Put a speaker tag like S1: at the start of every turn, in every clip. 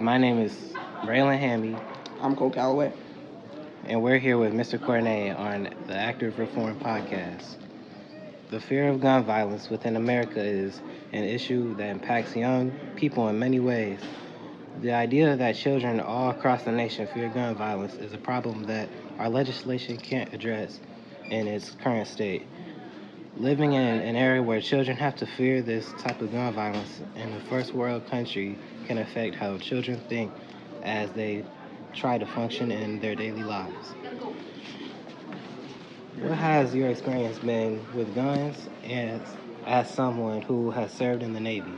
S1: my name is Braylon Hamby,
S2: I'm Cole Calloway.
S1: and we're here with Mr. Cornet on the Active Reform Podcast. The fear of gun violence within America is an issue that impacts young people in many ways. The idea that children all across the nation fear gun violence is a problem that our legislation can't address in its current state. Living in an area where children have to fear this type of gun violence in a first world country can affect how children think as they try to function in their daily lives. What has your experience been with guns as someone who has served in the Navy?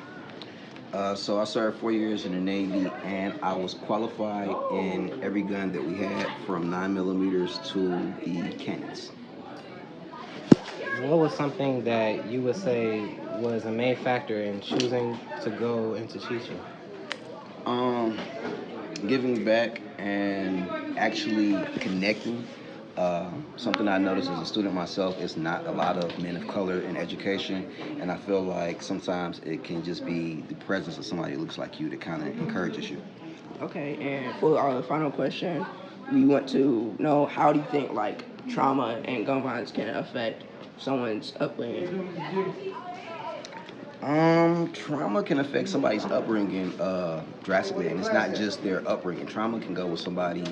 S3: So I served 4 years in the Navy, and I was qualified in every gun that we had, from 9 millimeters to the cannons.
S1: What was something that you would say was a main factor in choosing to go into teaching?
S3: Um, Giving back and actually connecting. Something I noticed as a student myself is not a lot of men of color in education, and I feel like sometimes it can just be the presence of somebody who looks like you that kind of encourages you.
S2: Okay, and for our final question, we want to know, how do you think trauma and gun violence can affect someone's upbringing?
S3: Trauma can affect somebody's upbringing drastically, and it's not just their upbringing. Trauma can go with somebody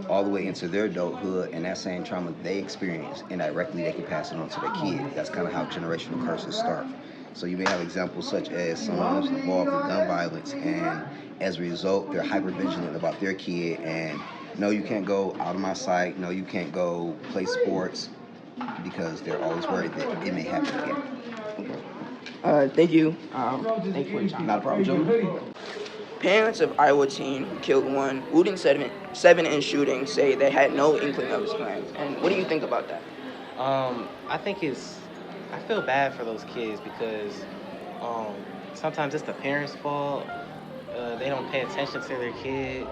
S3: all the way into their adulthood, and that same trauma they experience indirectly, they can pass it on to their kid. That's kind of how generational curses start. So you may have examples such as someone who's involved in gun violence, and as a result, they're hyper vigilant about their kid, and no, you can't go out of my sight. No, you can't go play sports, because they're always worried that it may happen again.
S2: Thank you. Thank you for your time.
S3: Not a problem, Joe.
S2: Parents of Iowa teen who killed one, wounding seven in shooting, say they had no inkling of his plans. And what do you think about that?
S1: I feel bad for those kids because sometimes it's the parents' fault. They don't pay attention to their kid.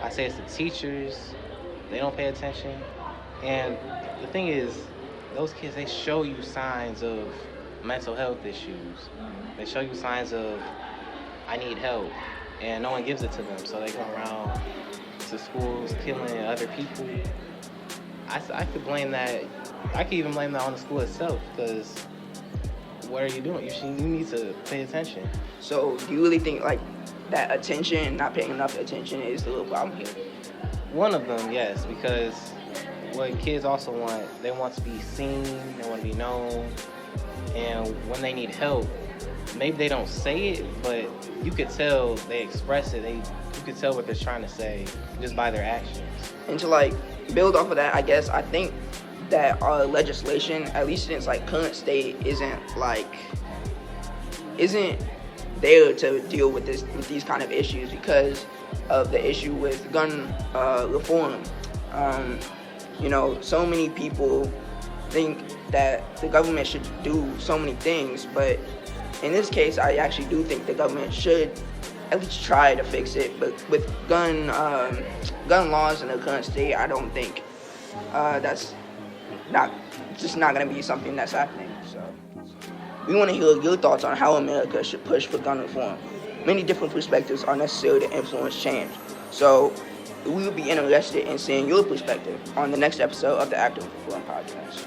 S1: I say it's the teachers. They don't pay attention. And the thing is, those kids, they show you signs of mental health issues. They show you signs of, I need help, and no one gives it to them. So they go around to schools killing other people. I could blame that. I could even blame that on the school itself, because what are you doing? You need to pay attention.
S2: So do you really think that attention, not paying enough attention, is the real problem here?
S1: One of them, yes, because what kids also want, they want to be seen, they want to be known, and when they need help, maybe they don't say it, but you could tell they express it. You could tell what they're trying to say just by their actions.
S2: And to build off of that, I guess I think that our legislation, at least in its current state, isn't there to deal with these kind of issues because of the issue with gun reform. So many people think that the government should do so many things, but in this case, I actually do think the government should at least try to fix it. But with gun laws in the current state, I don't think that's not going to be something that's happening. So we want to hear your thoughts on how America should push for gun reform. Many different perspectives are necessary to influence change. So we will be interested in seeing your perspective on the next episode of the Active Reform Podcast.